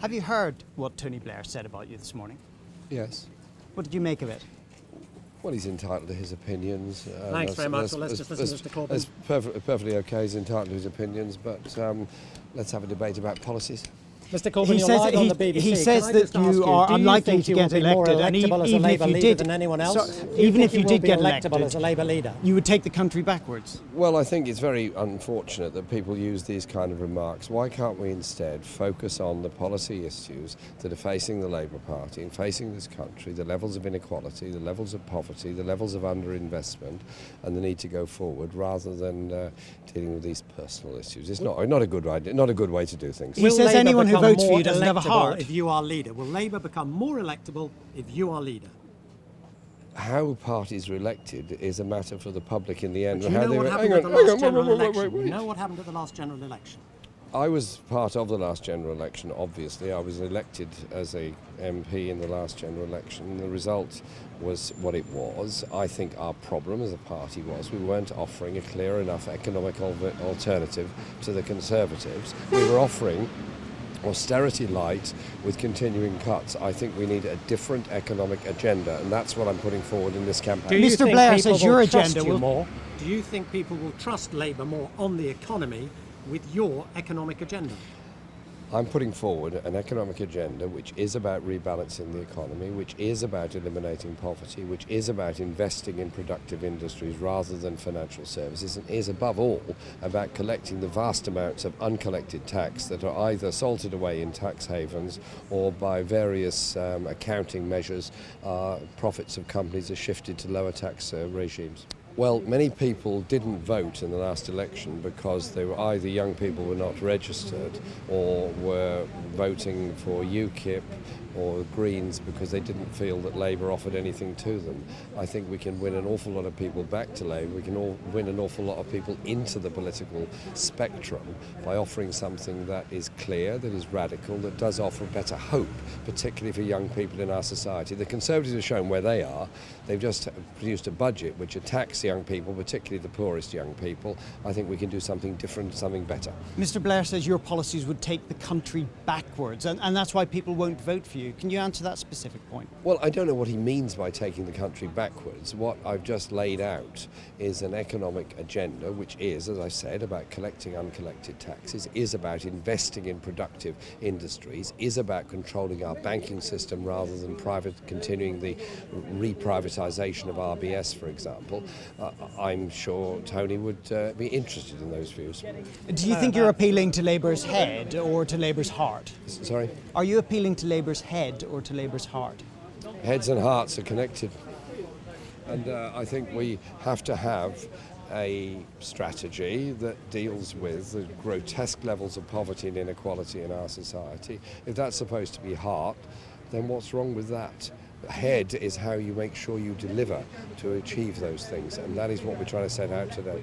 Have you heard what Tony Blair said about you this morning? Yes. What did you make of it? Well, he's entitled to his opinions. Thanks very much. Well, let's just listen to Mr. Corbyn. It's perfectly okay. He's entitled to his opinions, but let's have a debate about policies. Mr. Corbyn, you're live on the BBC. He says that you are unlikely to get elected, and even if you did, than anyone else, even if you did get elected, as a Labour leader, you would take the country backwards. Well, I think it's very unfortunate that people use these kind of remarks. Why can't we instead focus on the policy issues that are facing the Labour Party and facing this country, the levels of inequality, the levels of poverty, the levels of underinvestment, and the need to go forward, rather than dealing with these personal issues? It's not a good idea, not a good way to do things. He says anyone who votes for you doesn't have a heart. If you are leader, will Labour become more electable if you are leader? How parties are elected is a matter for the public in the end. But you know what happened at the last general election? You know what happened at the last general election? I was part of the last general election, obviously. I was elected as a MP in the last general election. The result was what it was. I think our problem as a party was we weren't offering a clear enough economic alternative to the Conservatives. We were offering austerity light with continuing cuts. I think we need a different economic agenda, and that's what I'm putting forward in this campaign. Mr. Blair says your agenda will... more? Do you think people will trust Labour more on the economy with your economic agenda? I'm putting forward an economic agenda which is about rebalancing the economy, which is about eliminating poverty, which is about investing in productive industries rather than financial services, and is above all about collecting the vast amounts of uncollected tax that are either salted away in tax havens or by various accounting measures, profits of companies are shifted to lower tax regimes. Well, many people didn't vote in the last election because they were either young people who were not registered or were voting for UKIP or Greens because they didn't feel that Labour offered anything to them. I think we can win an awful lot of people back to Labour. We can win an awful lot of people into the political spectrum by offering something that is clear, that is radical, that does offer better hope, particularly for young people in our society. The Conservatives have shown where they are. They've just produced a budget which attacks young people, particularly the poorest young people. I think we can do something different, something better. Mr. Blair says your policies would take the country backwards, and that's why people won't vote for you. Can you answer that specific point? Well, I don't know what he means by taking the country backwards. What I've just laid out is an economic agenda which is, as I said, about collecting uncollected taxes, is about investing in productive industries, is about controlling our banking system rather than continuing the reprivatisation of RBS, for example. I'm sure Tony would be interested in those views. Do you think you're appealing to Labour's head or to Labour's heart? Sorry? Are you appealing to Labour's head or to Labour's heart? Heads and hearts are connected. And I think we have to have a strategy that deals with the grotesque levels of poverty and inequality in our society. If that's supposed to be heart, then what's wrong with that? Head is how you make sure you deliver to achieve those things, and that is what we're trying to set out today.